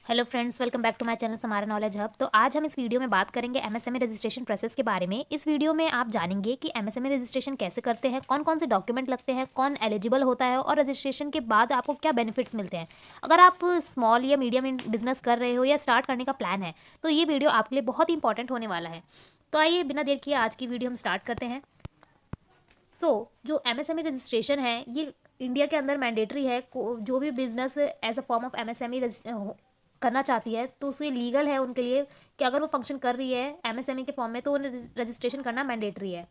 Hello friends, welcome back to my channel Samara knowledge hub. तो आज हम इस वीडियो में बात करेंगे एमएसएमई रजिस्ट्रेशन प्रोसेस के बारे में। इस वीडियो में आप जानेंगे कि एमएसएमई रजिस्ट्रेशन कैसे करते हैं, कौन कौन से डॉक्यूमेंट लगते हैं, कौन एलिजिबल होता है और रजिस्ट्रेशन के बाद आपको क्या बेनिफिट्स मिलते हैं। अगर आप स्मॉल या मीडियम बिजनेस कर रहे हो या स्टार्ट करने का प्लान है तो ये वीडियो आपके लिए बहुत ही इंपॉर्टेंट होने वाला है। तो आइए बिना देर किए आज की वीडियो हम स्टार्ट करते हैं। जो एमएसएमई रजिस्ट्रेशन है ये इंडिया के अंदर मैंडेटरी है। जो भी business as a form of MSME करना चाहती है तो उसे लीगल है उनके लिए कि अगर वो फंक्शन कर रही है एमएसएमई के फॉर्म में तो उन्हें रजिस्ट्रेशन करना मैंडेटरी है।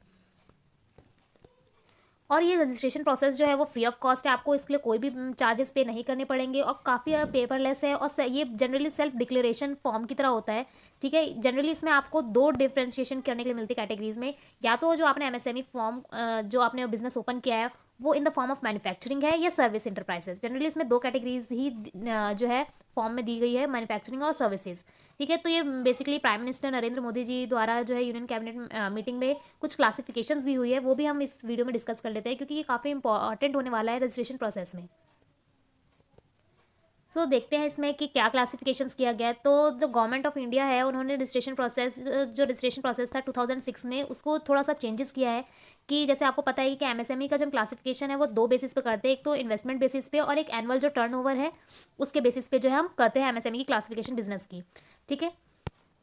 और ये रजिस्ट्रेशन प्रोसेस जो है वो फ्री ऑफ कॉस्ट है, आपको इसके लिए कोई भी चार्जेस पे नहीं करने पड़ेंगे और काफ़ी पेपरलेस है और ये जनरली सेल्फ डिक्लेरेशन फॉर्म की तरह होता है। ठीक है, जनरली इसमें आपको दो डिफ्रेंशिएशन करने के लिए मिलती है कैटेगरीज में। या तो जो आपने एमएसएमई फॉर्म जो आपने बिजनेस ओपन किया है वो in the form of manufacturing है या सर्विस इंटरप्राइजेस। जनरली इसमें दो कैटेगरीज ही जो है फॉर्म में दी गई है, मैन्युफैक्चरिंग और सर्विसेज। ठीक है, तो ये basically prime minister Narendra Modi ji द्वारा जो है यूनियन कैबिनेट मीटिंग में कुछ क्लासिफिकेशंस भी हुई है, वो भी हम इस वीडियो में डिस्कस कर लेते हैं क्योंकि ये काफ़ी इंपॉर्टेंट होने वाला है रजिस्ट्रेशन प्रोसेस में। देखते हैं इसमें कि क्या क्लासिफिकेशंस किया गया है। तो जो गवर्नमेंट ऑफ इंडिया है उन्होंने रजिस्ट्रेशन प्रोसेस था 2006 में, उसको थोड़ा सा चेंजेस किया है। कि जैसे आपको पता है कि एमएसएमई का जो क्लासिफिकेशन है वो दो बेसिस पे करते हैं, एक तो इन्वेस्टमेंट बेसिस पे और एक एनुअल जो टर्नओवर है उसके बेसिस पे जो है हम करते हैं एमएसएमई की क्लासिफिकेशन बिजनेस की। ठीक है,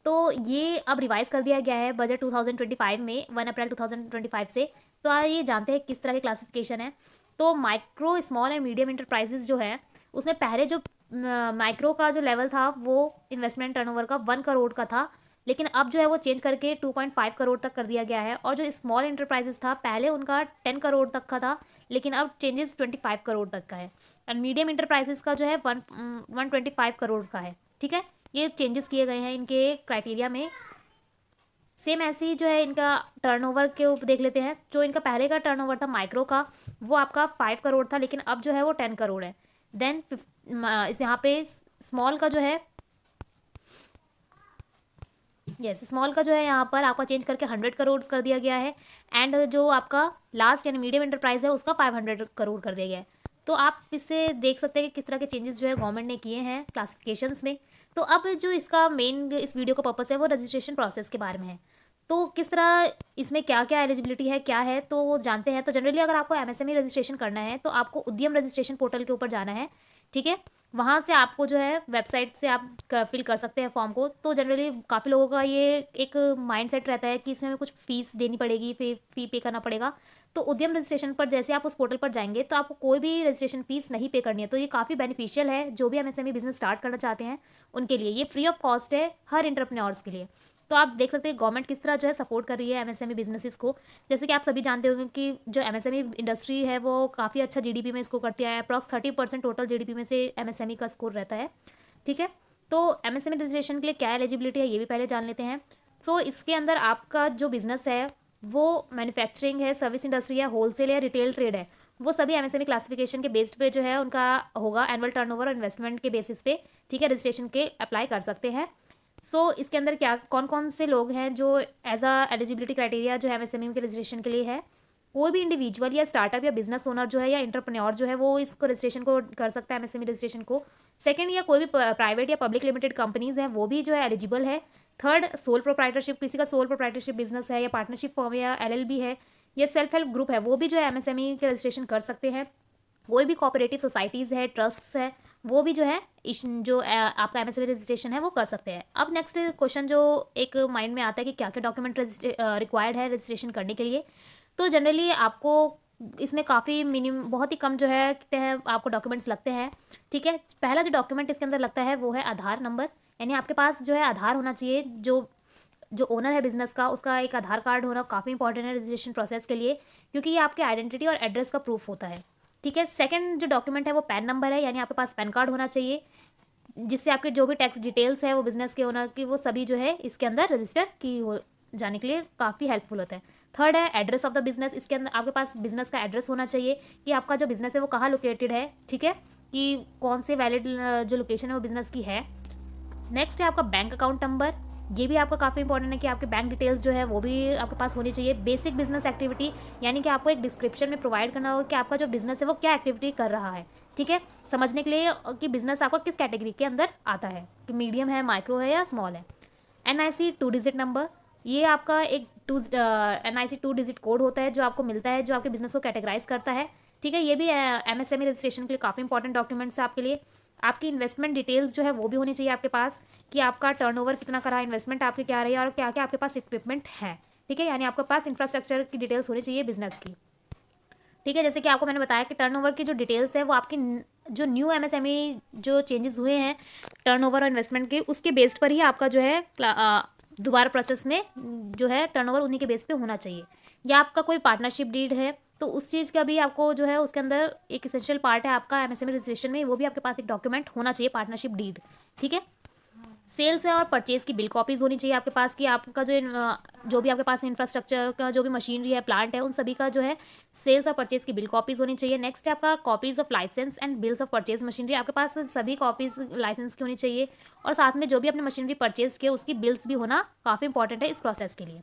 तो ये अब रिवाइज कर दिया गया है बजट 2025 में 1 अप्रैल 2025 से। तो आइए जानते हैं किस तरह के क्लासिफिकेशन है। तो micro small and medium enterprises जो है उसमें पहले जो माइक्रो का जो लेवल था वो इन्वेस्टमेंट टर्नओवर का 1 करोड़ का था, लेकिन अब जो है वो चेंज करके 2.5 करोड़ तक कर दिया गया है। और जो स्मॉल इंटरप्राइजेस था पहले उनका 10 करोड़ तक का था, लेकिन अब चेंजेस 25 करोड़ तक का है। एंड मीडियम इंटरप्राइजेस का जो है 125 करोड़ का है। ठीक है, ये चेंजेस किए गए हैं इनके क्राइटेरिया में। सेम ऐसे ही जो है इनका टर्नओवर के ऊपर देख लेते हैं। जो इनका पहले का टर्नओवर था माइक्रो का वो आपका 5 करोड़ था, लेकिन अब जो है वो 10 करोड़ है। देन इस यहाँ पे स्मॉल का जो है स्मॉल का जो है यहाँ पर आपका चेंज करके 100 करोड़ कर दिया गया है। एंड जो आपका लास्ट यानी मीडियम एंटरप्राइज है उसका 500 करोड़ कर दिया गया है। तो आप इससे देख सकते हैं कि किस तरह के चेंजेस जो है गवर्नमेंट ने किए हैं क्लासिफिकेशंस में। तो अब जो इसका मेन इस वीडियो का पर्पस है वो रजिस्ट्रेशन प्रोसेस के बारे में है। तो किस तरह इसमें क्या क्या एलिजिबिलिटी है क्या है तो वो जानते हैं। तो जनरली अगर आपको एमएसएमई रजिस्ट्रेशन करना है तो आपको उद्यम रजिस्ट्रेशन पोर्टल के ऊपर जाना है। ठीक है, वहाँ से आपको जो है वेबसाइट से आप फिल कर सकते हैं फॉर्म को। तो जनरली काफ़ी लोगों का ये एक माइंडसेट रहता है कि इसमें कुछ फीस देनी पड़ेगी, फी पे करना पड़ेगा। तो उद्यम रजिस्ट्रेशन पर जैसे आप उस पोर्टल पर जाएंगे तो आपको कोई भी रजिस्ट्रेशन फीस नहीं पे करनी है। तो ये काफ़ी बेनिफिशियल है जो भी एमएसएमई बिजनेस स्टार्ट करना चाहते हैं उनके लिए। ये फ्री ऑफ कॉस्ट है हर इंटरप्रेन्योर्स के लिए। तो आप देख सकते हैं गवर्नमेंट किस तरह जो है सपोर्ट कर रही है एमएसएमई बिजनेसेस को। जैसे कि आप सभी जानते होंगे कि जो एमएसएमई इंडस्ट्री है वो काफ़ी अच्छा जीडीपी में इसको करती है। अप्रॉक्स 30% टोटल जीडीपी में से एमएसएमई का स्कोर रहता है। ठीक है, तो एमएसएमई रजिस्ट्रेशन के लिए क्या एलिजिबिलिटी है ये भी पहले जान लेते हैं। इसके अंदर आपका जो बिजनेस है वो मैन्युफैक्चरिंग है, सर्विस इंडस्ट्री है, होलसेल है, रिटेल ट्रेड है, वो सभी एमएसएमई क्लासिफिकेशन के बेस्ड पे जो है उनका होगा एनुअल टर्नओवर और इन्वेस्टमेंट के बेसिस पे। ठीक है, रजिस्ट्रेशन के अप्लाई कर सकते हैं। इसके अंदर क्या कौन कौन से लोग हैं जो एज अ एलिजिबिलिटी क्राइटेरिया जो है एमएसएमई के रजिस्ट्रेशन के लिए है। कोई भी इंडिविजुअल या स्टार्टअप या बिजनेस ओनर जो है या इंटरप्रेन्योर जो है वो इसको रजिस्ट्रेशन को कर सकता है एमएसएमई रजिस्ट्रेशन को। सेकंड, या कोई भी प्राइवेट या पब्लिक लिमिटेड कंपनीज हैं वो भी जो है एलिजिबल है। थर्ड, सोल प्रोप्राइटरशिप, किसी का सोल प्रोप्राइटरशिप बिजनेस है या पार्टनरशिप फर्म या एलएलबी है या सेल्फ हेल्प ग्रुप है वो भी जो है एमएसएमई के रजिस्ट्रेशन कर सकते हैं। कोई भी कोऑपरेटिव सोसाइटीज़ है, ट्रस्ट्स है, वो भी जो है जो आपका एमएसएमई रजिस्ट्रेशन है वो कर सकते हैं। अब नेक्स्ट क्वेश्चन जो एक माइंड में आता है कि क्या क्या डॉक्यूमेंट रिक्वायर्ड है रजिस्ट्रेशन करने के लिए। तो जनरली आपको इसमें काफ़ी मिनिमम बहुत ही कम जो है कहते हैं आपको डॉक्यूमेंट्स लगते हैं। ठीक है, पहला जो डॉक्यूमेंट इसके अंदर लगता है वो है आधार नंबर, यानी आपके पास जो है आधार होना चाहिए। जो जो ओनर है बिजनेस का उसका एक आधार कार्ड होना काफ़ी इंपॉर्टेंट है रजिस्ट्रेशन प्रोसेस के लिए, क्योंकि ये आपके आइडेंटिटी और एड्रेस का प्रूफ होता है। ठीक है, सेकंड जो डॉक्यूमेंट है वो पैन नंबर है, यानी आपके पास पैन कार्ड होना चाहिए जिससे आपके जो भी टैक्स डिटेल्स है वो बिजनेस के ओनर की वो सभी जो है इसके अंदर रजिस्टर की हो जाने के लिए काफ़ी हेल्पफुल होता है। थर्ड है एड्रेस ऑफ द बिजनेस, इसके अंदर आपके पास बिजनेस का एड्रेस होना चाहिए कि आपका जो बिजनेस है वो कहाँ लोकेटेड है। ठीक है, कि कौन से वैलिड जो लोकेशन है वो बिजनेस की है। नेक्स्ट है आपका बैंक अकाउंट नंबर, ये भी आपका काफ़ी इंपॉर्टेंट है कि आपके बैंक डिटेल्स जो है वो भी आपके पास होनी चाहिए। बेसिक बिजनेस एक्टिविटी, यानी कि आपको एक डिस्क्रिप्शन में प्रोवाइड करना होगा कि आपका जो बिजनेस है वो क्या एक्टिविटी कर रहा है, ठीक है, समझने के लिए कि बिजनेस आपका किस कैटेगरी के अंदर आता है, कि मीडियम है, माइक्रो है या स्मॉल है। NIC 2 डिजिट नंबर, ये आपका एक NIC 2 डिजिट कोड होता है जो आपको मिलता है, जो आपके बिजनेस को कैटेगराइज करता है, ठीक है। ये भी MSME रजिस्ट्रेशन के लिए काफ़ी इंपॉर्टेंट डॉक्यूमेंट्स है आपके लिए। आपकी इन्वेस्टमेंट डिटेल्स जो है वो भी होनी चाहिए आपके पास, कि आपका टर्नओवर कितना करा, इन्वेस्टमेंट आपकी क्या रही है और क्या क्या आपके पास इक्विपमेंट है, ठीक है, यानी आपके पास इंफ्रास्ट्रक्चर की डिटेल्स होनी चाहिए बिजनेस की, ठीक है। जैसे कि आपको मैंने बताया कि टर्नओवर की जो डिटेल्स है वो आपकी जो न्यू MSME जो चेंजेस हुए हैं टर्नओवर और इन्वेस्टमेंट के, उसके बेस्ड पर ही आपका जो है दोबारा प्रोसेस में जो है टर्नओवर उन्हीं के बेस पे होना चाहिए। या आपका कोई पार्टनरशिप डीड है तो उस चीज़ का भी आपको जो है उसके अंदर एक इसेंशियल पार्ट है आपका MSME रजिस्ट्रेशन में, वो भी आपके पास एक डॉक्यूमेंट होना चाहिए, पार्टनरशिप डीड, ठीक है। सेल्स है और परचेज की बिल कॉपीज होनी चाहिए आपके पास, कि आपका जो भी आपके पास इंफ्रास्ट्रक्चर का जो भी मशीनरी है, प्लांट है, उन सभी का जो है सेल्स और परचेज की बिल कॉपीज होनी चाहिए। नेक्स्ट है आपका copies of licence and bills of purchase machinery, आपके पास सभी कॉपीज लाइसेंस की होनी चाहिए, और साथ में जो भी अपने मशीनरी परचेज किए उसकी बिल्स भी होना काफ़ी इंपॉर्टेंट है इस प्रोसेस के लिए,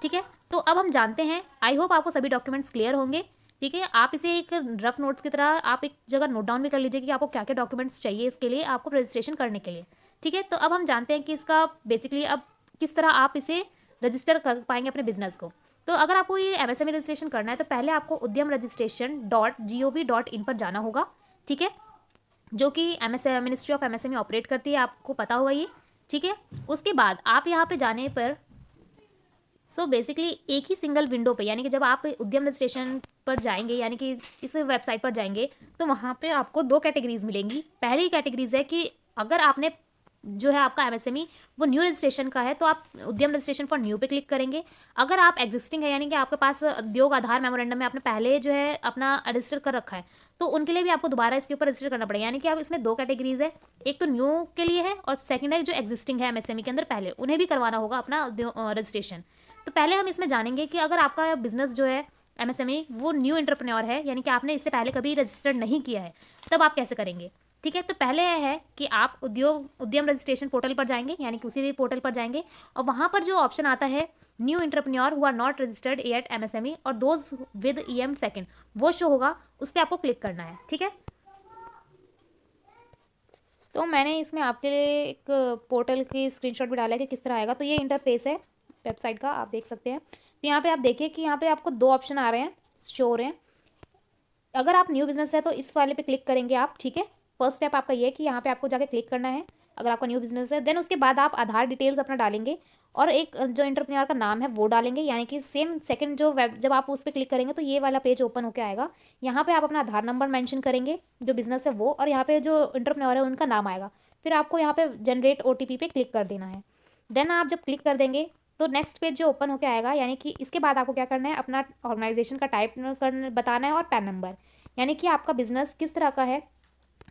ठीक है। तो अब हम जानते हैं, आई होप आपको सभी डॉक्यूमेंट्स क्लियर होंगे, ठीक है। आप इसे एक रफ नोट्स की तरह आप एक जगह नोट डाउन भी कर लीजिए कि आपको क्या क्या डॉक्यूमेंट्स चाहिए इसके लिए, आपको रजिस्ट्रेशन करने के लिए, ठीक है। तो अब हम जानते हैं कि इसका बेसिकली अब किस तरह आप इसे रजिस्टर कर पाएंगे अपने बिजनेस को। तो अगर आपको ये MSME रजिस्ट्रेशन करना है तो पहले आपको udyam-registration.gov.in पर जाना होगा, ठीक है, जो कि मिनिस्ट्री ऑफ MSME ऑपरेट करती है, आपको पता होगा ये, ठीक है। उसके बाद आप यहाँ पे जाने पर बेसिकली एक ही सिंगल विंडो पे, यानी कि जब आप उद्यम रजिस्ट्रेशन पर जाएंगे, यानी कि इस वेबसाइट पर जाएंगे, तो वहाँ पे आपको 2 कैटेगरीज मिलेंगी। पहली कैटेगरीज है कि अगर आपने जो है आपका MSME वो न्यू रजिस्ट्रेशन का है तो आप उद्यम रजिस्ट्रेशन फॉर न्यू पे क्लिक करेंगे। अगर आप एग्जिस्टिंग है, यानी कि आपके पास उद्योग आधार मेमोरेंडम में आपने पहले जो है अपना रजिस्टर कर रखा है, तो उनके लिए भी आपको दोबारा इसके ऊपर रजिस्टर करना पड़ेगा। यानी कि अब इसमें 2 कैटेगरीज है, एक तो न्यू के लिए है और सेकंड है जो एग्जिस्टिंग है MSME के अंदर, पहले उन्हें भी करवाना होगा अपना रजिस्ट्रेशन। तो पहले हम इसमें जानेंगे कि अगर आपका बिजनेस जो है MSME वो न्यू एंटरप्रेन्योर है, यानी कि आपने इससे पहले कभी रजिस्टर्ड नहीं किया है, तब आप कैसे करेंगे, ठीक है। तो पहले यह है कि आप उद्यम रजिस्ट्रेशन पोर्टल पर जाएंगे, यानी कि उसी पोर्टल पर जाएंगे, और वहाँ पर जो ऑप्शन आता है new entrepreneur who are not registered at MSME और दोज विद EM सेकंड, वो शो होगा, उस पर आपको क्लिक करना है, ठीक है। तो मैंने इसमें आपके लिए एक पोर्टल की स्क्रीनशॉट भी डाला है कि किस तरह आएगा। तो ये इंटरफेस है वेबसाइट का, आप देख सकते हैं। तो यहाँ पे आप देखिए कि यहाँ पे आपको 2 ऑप्शन आ रहे हैं, शो हो रहे हैं। अगर आप न्यू बिजनेस है तो इस वाले पे क्लिक करेंगे आप, ठीक है। फर्स्ट स्टेप आपका ये है कि यहाँ पे आपको जाके क्लिक करना है अगर आपका न्यू बिजनेस है। देन उसके बाद आप आधार डिटेल्स अपना डालेंगे और एक जो एंटरप्रेन्योर का नाम है वो डालेंगे, यानी कि सेम सेकंड जो वेब जब आप उस पर क्लिक करेंगे तो ये वाला पेज ओपन होकर आएगा। यहाँ पे आप अपना आधार नंबर मेंशन करेंगे जो बिजनेस है वो, और यहाँ पे जो एंटरप्रेन्योर है उनका नाम आएगा। फिर आपको यहाँ पे जनरेट OTP पे क्लिक कर देना है। देन आप जब क्लिक कर देंगे तो नेक्स्ट पेज जो ओपन होकर आएगा, यानी कि इसके बाद आपको क्या करना है, अपना ऑर्गेनाइजेशन का टाइप बताना है और पैन नंबर, यानी कि आपका बिजनेस किस तरह का है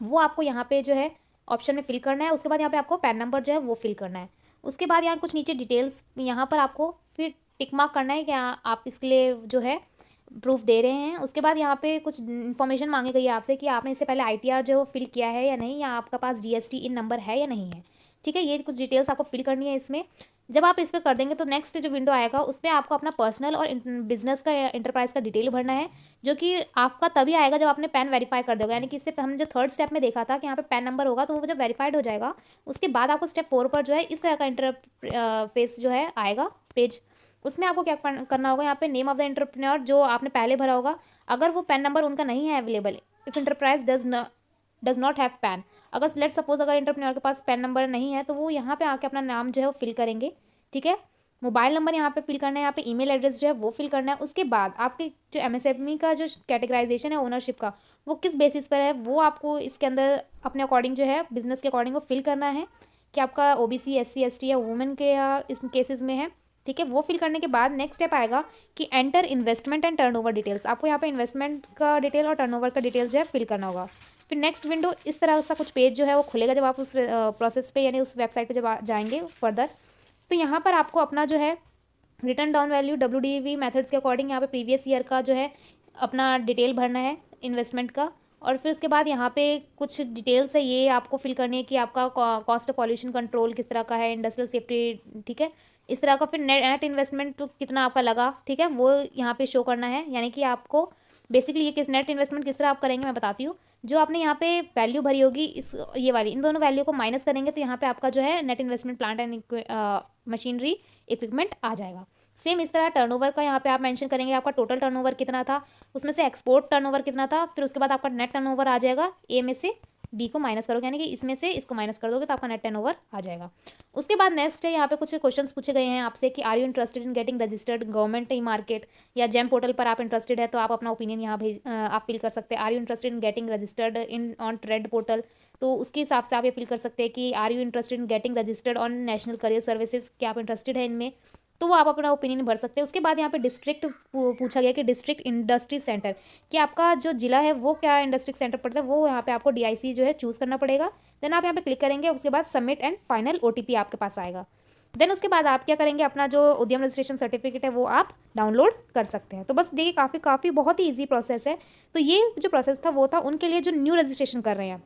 वो आपको यहाँ पे जो है ऑप्शन में फिल करना है। उसके बाद यहाँ पे आपको पैन नंबर जो है वो फिल करना है। उसके बाद यहाँ कुछ नीचे डिटेल्स, यहाँ पर आपको फिर टिक मार्क करना है कि आप इसके लिए जो है प्रूफ दे रहे हैं। उसके बाद यहाँ पे कुछ इन्फॉर्मेशन मांगी गई है आपसे कि आपने इससे पहले ITR जो फिल किया है या नहीं, या आपका पास GST इन नंबर है या नहीं है, ठीक है। ये कुछ डिटेल्स आपको फिल करनी है इसमें। जब आप इस पर कर देंगे तो नेक्स्ट जो विंडो आएगा उस पर आपको अपना पर्सनल और बिजनेस का एंटरप्राइज का डिटेल भरना है, जो कि आपका तभी आएगा जब आपने पैन वेरीफाई कर दोगे। यानी कि इससे हमने जो थर्ड स्टेप में देखा था कि यहाँ पे पैन नंबर होगा, तो वो जब वेरीफाइड हो जाएगा उसके बाद आपको स्टेप 4 पर जो है इस तरह का इंटरफेस जो है आएगा पेज। उसमें आपको क्या करना होगा, यहाँ पे नेम ऑफ द एंटरप्रेन्योर जो आपने पहले भरा होगा, अगर वो पैन नंबर उनका नहीं है available, if enterprise does not have pan, अगर लेट सपोज अगर एंटरप्रेन्योर के पास पैन नंबर नहीं है तो वो यहाँ पे आके अपना नाम जो है वो फिल करेंगे, ठीक है। मोबाइल नंबर यहाँ पे फिल करना है, यहाँ पे ईमेल एड्रेस जो है वो फिल करना है। उसके बाद आपके जो MSME का जो कैटेगराइजेशन है ओनरशिप का, वो किस बेसिस पर है वो आपको इसके अंदर अपने अकॉर्डिंग जो है बिजनेस के अकॉर्डिंग वो फिल करना है, कि आपका OBC SC ST या वुमेन के या इस केसेस में है, ठीक है। वो फिल करने के बाद नेक्स्ट स्टेप आएगा कि enter investment and turnover details, आपको यहाँ पे इन्वेस्टमेंट का डिटेल और टर्नओवर का डिटेल जो है फिल करना होगा। फिर नेक्स्ट विंडो इस तरह सा कुछ पेज जो है वो खुलेगा जब आप उस प्रोसेस पे यानी उस वेबसाइट पे जब जाएंगे फर्दर। तो यहाँ पर आपको अपना जो है return down value WDV methods के अकॉर्डिंग यहाँ पे प्रीवियस ईयर का जो है अपना डिटेल भरना है इन्वेस्टमेंट का। और फिर उसके बाद यहाँ पे कुछ डिटेल्स है, ये आपको फिल करनी है कि आपका कॉस्ट ऑफ पॉल्यूशन कंट्रोल किस तरह का है, इंडस्ट्रियल सेफ्टी, ठीक है, इस तरह का। फिर नेट इन्वेस्टमेंट कितना आपका लगा, ठीक है, वो यहाँ पे शो करना है। यानी कि आपको बेसिकली ये किस नेट इन्वेस्टमेंट किस तरह आप करेंगे मैं बताती हूँ। जो आपने यहाँ पे वैल्यू भरी होगी इस ये वाली, इन दोनों वैल्यू को माइनस करेंगे तो यहाँ पे आपका जो है net investment plant and machinery equipment आ जाएगा। सेम इस तरह टर्नओवर का यहाँ पे आप मेंशन करेंगे, आपका टोटल टर्नओवर कितना था, उसमें से एक्सपोर्ट टर्नओवर कितना था, फिर उसके बाद आपका नेट टर्नओवर आ जाएगा। ए में से बी को माइनस करोगे, यानी कि इसमें से इसको माइनस कर दोगे तो आपका नेट टर्नओवर आ जाएगा। उसके बाद नेक्स्ट है, यहाँ पे कुछ क्वेश्चंस पूछे गए हैं आपसे कि are you interested in getting registered government e market या जेम पोर्टल पर आप इंटरेस्टेड है तो आप अपना ओपिनियन यहाँ आप फिल कर सकते हैं। Are you interested in getting registered in on trade portal, तो उसके हिसाब से आप ये फिल कर सकते हैं कि are you interested in getting registered on national career services, क्या आप इंटरेस्टेड है इनमें, तो वो आप अपना ओपिनियन भर सकते हैं। उसके बाद यहाँ पे डिस्ट्रिक्ट पूछा गया कि डिस्ट्रिक्ट इंडस्ट्री सेंटर, कि आपका जो जिला है वो क्या इंडस्ट्री सेंटर पड़ता है, वो यहाँ पे आपको डीआईसी जो है चूज़ करना पड़ेगा। देन आप यहाँ पे क्लिक करेंगे, उसके बाद सबमिट एंड फाइनल ओटीपी आपके पास आएगा। देन उसके बाद आप क्या करेंगे, अपना जो उद्यम रजिस्ट्रेशन सर्टिफिकेट है वो आप डाउनलोड कर सकते हैं। तो बस देखिए काफ़ी बहुत ही ईजी प्रोसेस है। तो ये जो प्रोसेस था वो था उनके लिए जो न्यू रजिस्ट्रेशन कर रहे हैं।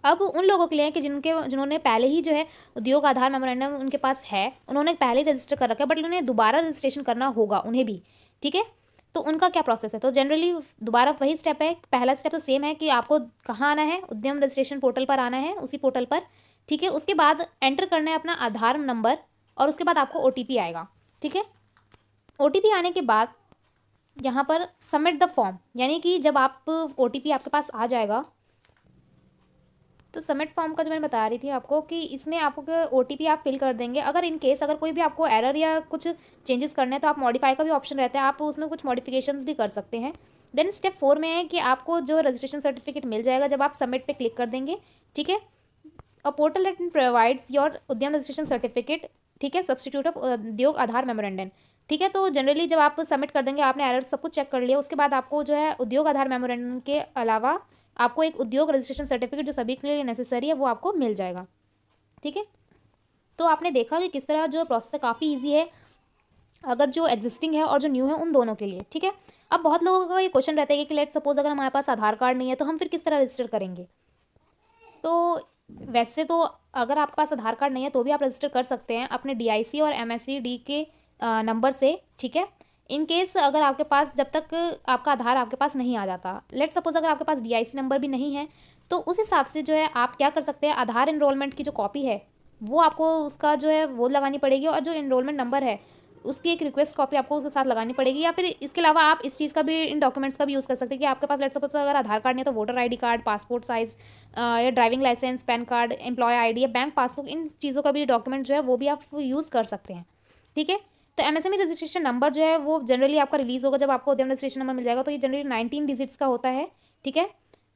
अब उन लोगों के लिए है कि जिन्होंने पहले ही जो है उद्योग आधार मेमोरेंडम उनके पास है, उन्होंने पहले ही रजिस्टर कर रखा है, बट उन्हें दोबारा रजिस्ट्रेशन करना होगा उन्हें भी, ठीक है। तो उनका क्या प्रोसेस है, तो जनरली दोबारा वही स्टेप है। पहला स्टेप तो सेम है कि आपको कहाँ आना है, उद्यम रजिस्ट्रेशन पोर्टल पर आना है, उसी पोर्टल पर, ठीक है। उसके बाद एंटर करना है अपना आधार नंबर और उसके बाद आपको ओटीपी आएगा, ठीक है। ओटीपी आने के बाद यहाँ पर सबमिट द फॉर्म, यानी कि जब आप ओटीपी आपके पास आ जाएगा तो सबमिट फॉर्म का जो मैंने बता रही थी आपको कि इसमें आपको ओटीपी आप फिल कर देंगे। अगर इन केस अगर कोई भी आपको एरर या कुछ चेंजेस करने हैं तो आप मॉडिफाई का भी ऑप्शन रहता है, आप उसमें कुछ मॉडिफिकेशंस भी कर सकते हैं। देन स्टेप 4 में है कि आपको जो रजिस्ट्रेशन सर्टिफिकेट मिल जाएगा जब आप सबमिट पे क्लिक कर देंगे, ठीक है। A portal that provides your उद्यम रजिस्ट्रेशन सर्टिफिकेट, ठीक है, सब्सटीट्यूट ऑफ उद्योग आधार मेमोरेंडम, ठीक है। तो जनरली जब आप सबमिट कर देंगे, आपने एरर सब कुछ चेक कर लिया, उसके बाद आपको जो है उद्योग आधार मेमोरेंडम के अलावा आपको एक उद्योग रजिस्ट्रेशन सर्टिफिकेट जो सभी के लिए नेसेसरी है वो आपको मिल जाएगा, ठीक है। तो आपने देखा कि किस तरह जो प्रोसेस है काफ़ी ईजी है, अगर जो एग्जिस्टिंग है और जो न्यू है उन दोनों के लिए, ठीक है। अब बहुत लोगों का ये क्वेश्चन रहता है कि लेट सपोज अगर हमारे पास आधार कार्ड नहीं है तो हम फिर किस तरह रजिस्टर करेंगे। तो वैसे तो अगर आपके पास आधार कार्ड नहीं है तो भी आप रजिस्टर कर सकते हैं अपने डीआईसी और एमएससी के नंबर से, ठीक है। इन केस अगर आपके पास जब तक आपका आधार आपके पास नहीं आ जाता, लेट सपोज अगर आपके पास डीआईसी नंबर भी नहीं है तो उस हिसाब से जो है आप क्या कर सकते हैं, आधार इनरोलमेंट की जो कॉपी है वो आपको उसका जो है वो लगानी पड़ेगी, और जो इनरोलमेंट नंबर है उसकी एक रिक्वेस्ट कॉपी आपको उसके साथ लगानी पड़ेगी। या फिर इसके अलावा आप इस चीज़ का भी, इन डॉक्यूमेंट्स का भी यूज़ कर सकते हैं कि आपके पास लेट सपोज अगर आधार कार्ड नहीं है तो voter ID card, passport size या driving licence, PAN card, employ ID या बैंक पासबुक, इन चीज़ों का भी डॉक्यूमेंट जो है वो भी आप यूज़ कर सकते हैं, ठीक है। तो एमएसएमई रजिस्ट्रेशन नंबर जो है वो जनरली आपका रिलीज होगा जब आपको उद्यम रजिस्ट्रेशन नंबर मिल जाएगा, तो ये जनरली 19 डिजिट्स का होता है, ठीक है।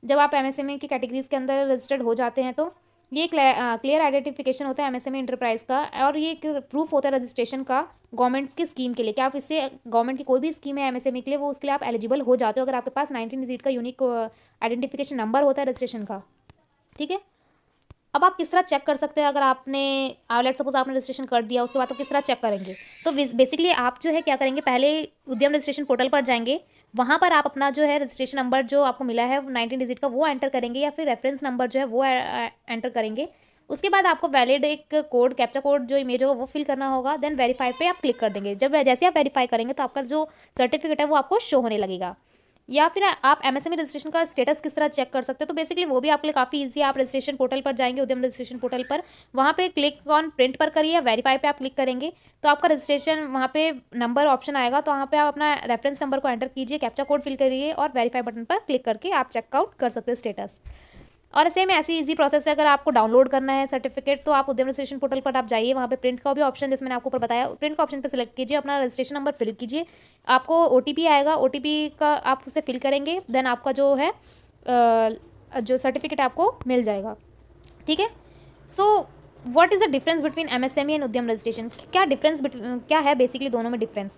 जब आप एमएसएमई की कैटेगरीज के अंदर रजिस्टर्ड हो जाते हैं तो ये क्लियर आइडेंटिफिकेशन होता है एमएसएमई इंटरप्राइज का, और ये एक प्रूफ होता है रजिस्ट्रेशन का गवर्नमेंट्स की स्कीम के लिए कि आप इससे गवर्नमेंट की कोई भी स्कीम है एमएसएमई के लिए वो उसके लिए आप एलिजिबल हो जाते हो अगर आपके पास 19 डिजिट का यूनिक आइडेंटिफिकेशन नंबर होता है रजिस्ट्रेशन का, ठीक है। अब आप किस तरह चेक कर सकते हैं, अगर आपने लेट सपोज आपने रजिस्ट्रेशन कर दिया उसके बाद तो किस तरह चेक करेंगे, तो बेसिकली आप जो है क्या करेंगे, पहले उद्यम रजिस्ट्रेशन पोर्टल पर जाएंगे, वहाँ पर आप अपना जो है रजिस्ट्रेशन नंबर जो आपको मिला है 19 डिजिट का वो एंटर करेंगे, या फिर रेफरेंस नंबर जो है वो एंटर करेंगे। उसके बाद आपको वैलिड एक कोड, कैप्चा कोड जो इमेज होगा वो फिल करना होगा। देन वेरीफाई पे आप क्लिक कर देंगे। जब जैसे आप वेरीफाई करेंगे तो आपका जो सर्टिफिकेट है वो आपको शो होने लगेगा। या फिर आप एमएसएमई रजिस्ट्रेशन का स्टेटस किस तरह चेक कर सकते हो, तो बेसिकली वो भी आपके लिए काफ़ी ईजी है। आप रजिस्ट्रेशन पोर्टल पर जाएंगे, उद्यम रजिस्ट्रेशन पोर्टल पर, वहाँ पे क्लिक ऑन प्रिंट पर करिए, वेरीफाई पे आप क्लिक करेंगे तो आपका रजिस्ट्रेशन वहाँ पे नंबर ऑप्शन आएगा, तो वहाँ पे आप अपना रेफरेंस नंबर को एंटर कीजिए, कैप्चा कोड फिल करिए और वेरीफाई बटन पर क्लिक करके आप चेकआउट कर सकते हैं स्टेटस। और सेम ऐसी इजी प्रोसेस है, अगर आपको डाउनलोड करना है सर्टिफिकेट तो आप उद्यम रजिस्ट्रेशन पोर्टल पर आप जाइए, वहाँ पे प्रिंट का भी ऑप्शन जैसे मैंने आपको ऊपर बताया, प्रिंट का ऑप्शन पर सिलेक्ट कीजिए, अपना रजिस्ट्रेशन नंबर फिल कीजिए, आपको ओटीपी आएगा, ओटीपी का आप उसे फिल करेंगे, देन आपका जो है जो सर्टिफिकेट आपको मिल जाएगा, ठीक है। So what is the difference between MSME and उद्यम रजिस्ट्रेशन, क्या डिफरेंस क्या है बेसिकली दोनों में डिफरेंस,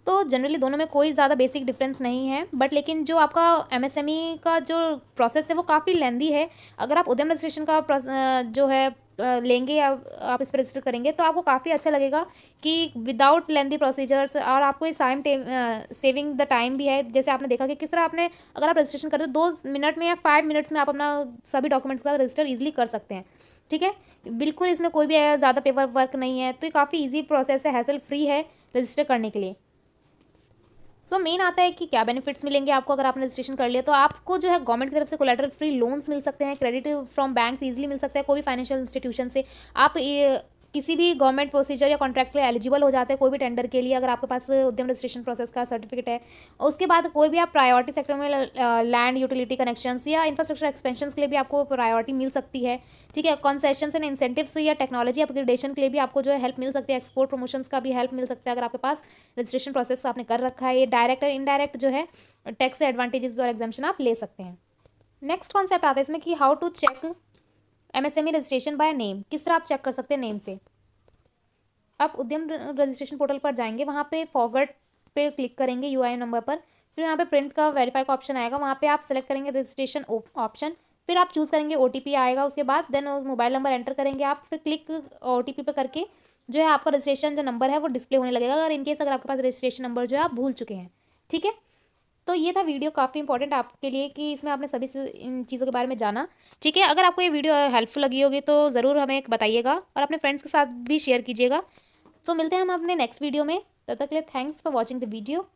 तो जनरली दोनों में कोई ज़्यादा बेसिक डिफरेंस नहीं है, बट लेकिन जो आपका एमएसएमई का जो प्रोसेस है वो काफ़ी लेंदी है। अगर आप उद्यम रजिस्ट्रेशन का जो है लेंगे या आप इस पर रजिस्टर करेंगे तो आपको काफ़ी अच्छा लगेगा कि विदाउट लेंदी प्रोसीजर्स, और आपको ये सेविंग द टाइम भी है। जैसे आपने देखा कि किस तरह आपने, अगर आप रजिस्ट्रेशन करते हो 2 मिनट में या 5 मिनट्स में आप अपना सभी डॉक्यूमेंट्स का रजिस्टर ईजिली कर सकते हैं। ठीक है, बिल्कुल इसमें कोई भी ज़्यादा पेपर वर्क नहीं है, तो ये काफ़ी ईजी प्रोसेस है, हैसल फ्री है रजिस्टर करने के लिए। मेन आता है कि क्या बेनिफिट्स मिलेंगे आपको अगर आपने रजिस्ट्रेशन कर लिया। तो आपको जो है गवर्नमेंट की तरफ से कोलेटरल फ्री लोन्स मिल सकते हैं, क्रेडिट फ्रॉम बैंक इजीली मिल सकता है, कोई भी फाइनेंशियल इंस्टीट्यूशन से। आप किसी भी गवर्नमेंट प्रोसीजर या कॉन्ट्रैक्ट के लिए एलिजिबल हो जाते हैं, कोई भी टेंडर के लिए, अगर आपके पास उद्यम रजिस्ट्रेशन प्रोसेस का सर्टिफिकेट है। और उसके बाद कोई भी आप प्रायोरिटी सेक्टर में लैंड यूटिलिटी कनेक्शंस या इंफ्रास्ट्रक्चर एक्सपेंशन के लिए भी आपको प्रायोरिटी मिल सकती है। ठीक है, कॉन्सेशंस एंड इंसेंटिव्स या टेक्नोलॉजी अपग्रेडेशन के लिए भी आपको जो है हेल्प मिल सकती है, एक्सपोर्ट प्रमोशंस का भी हेल्प मिल सकता है अगर आपके पास रजिस्ट्रेशन प्रोसेस आपने कर रखा है। ये डायरेक्ट और इनडायरेक्ट जो है टैक्स एडवांटेजेस और एग्जाम्पशन आप ले सकते हैं। नेक्स्ट कॉन्सेप्ट आता है इसमें कि how to check MSME registration by name. किस तरह आप चेक कर सकते हैं नेम से। आप उद्यम रजिस्ट्रेशन पोर्टल पर जाएंगे, वहाँ पे फॉरवर्ड पे क्लिक करेंगे यूआईएन नंबर पर, फिर यहाँ पे प्रिंट का वेरीफाई का ऑप्शन आएगा, वहाँ पे आप सेलेक्ट करेंगे रजिस्ट्रेशन ऑप्शन, फिर आप चूज़ करेंगे ओटीपी आएगा, उसके बाद देन मोबाइल नंबर एंटर करेंगे आप, फिर क्लिक ओटीपी पे करके जो है आपका रजिस्ट्रेशन जो नंबर है वो डिस्प्ले होने लगेगा, अगर इनकेस अगर आपके पास रजिस्ट्रेशन नंबर जो है आप भूल चुके हैं। ठीक है, तो ये था वीडियो काफ़ी इंपॉर्टेंट आपके लिए कि इसमें आपने सभी इन चीज़ों के बारे में जाना। ठीक है, अगर आपको ये वीडियो हेल्पफुल लगी होगी तो ज़रूर हमें बताइएगा और अपने फ्रेंड्स के साथ भी शेयर कीजिएगा। तो मिलते हैं हम अपने नेक्स्ट वीडियो में, तब तक के लिए thanks for watching the video.